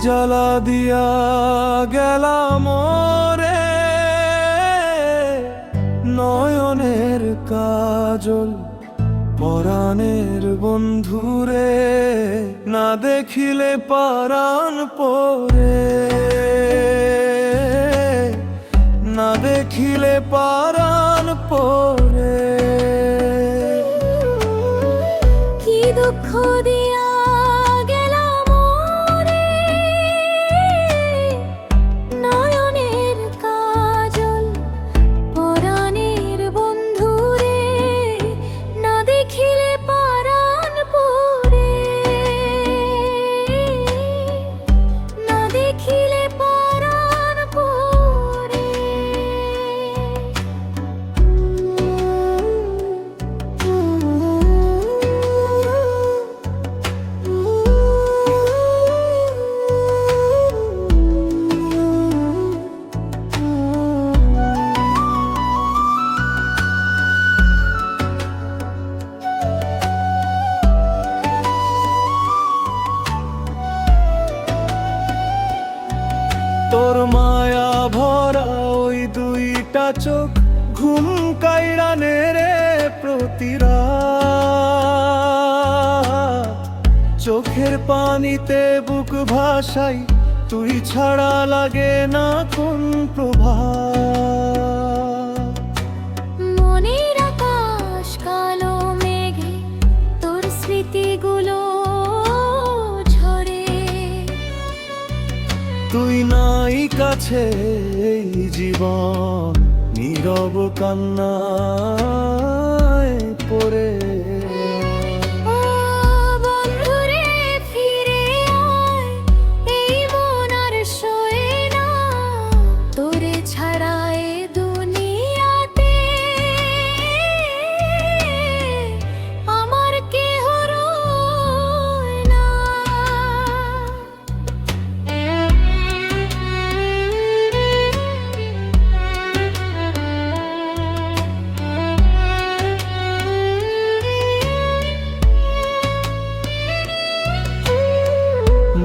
জ্বালা দিয়া গেলাম রে, নয়নের কাজল পরাণের বন্ধুরে, না দেখিলে পরাণ পরে, না দেখিলে পরাণ পরে। কি দুঃখ দিয়া গেলাম রে, নয়নের কাজল পরাণের বন্ধুরে, না দেখিলে পরাণ পরে, না দেখিলে পরাণ পরে। তোর মায়া ভরা ওই দুইটা চোখ ঘুম কাইড়া রে প্রতিরাত, চোখের পানিতে বুক ভাসাই, তুই ছাড়া লাগে না কোন প্রভাত। মনের আকাশ কালো মেঘে তোর স্মৃতিগুলো ঝরে, তুই নাই কাছে এই জীবন নীরব কান্নায় পড়ে। ও বন্ধুরে ফিরে আয়, এই মন আর সয়ে না তোরে ছাড়া এ দুনিয়াতে, আমার কেহ রয় না।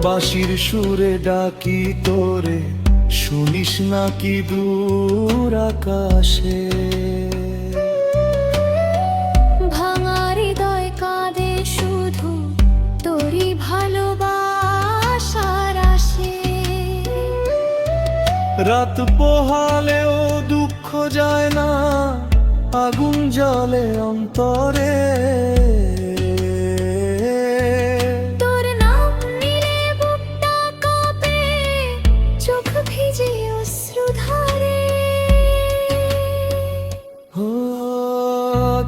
বাঁশির সুরে ডাকি তোরে, শুনিস নাকি দূর আকাশে? ভাঙা হৃদয় কাঁদে শুধু তোরই ভালোবাসার আসে, রাত পোহালেও দুঃখ যায় না, আগুন জ্বলে অন্তরে। তোর নাম নিলে বুকটা কাঁপে, চোখ ভিজে অশ্রু ধারে। ও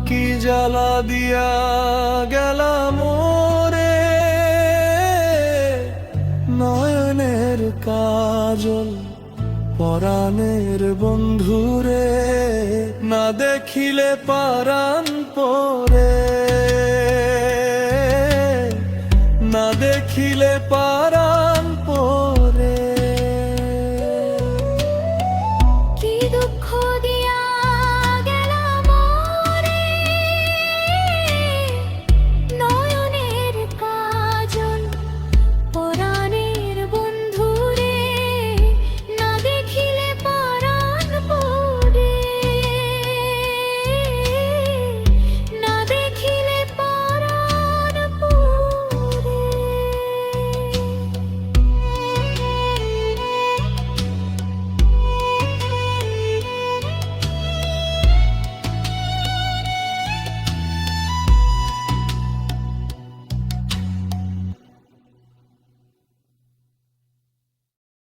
কি জ্বালা দিয়া গেলাম রে, নয়নের কাজল পরাণের বন্ধুরে, না দেখিলে পরাণ পরে, না দেখিলে পরাণ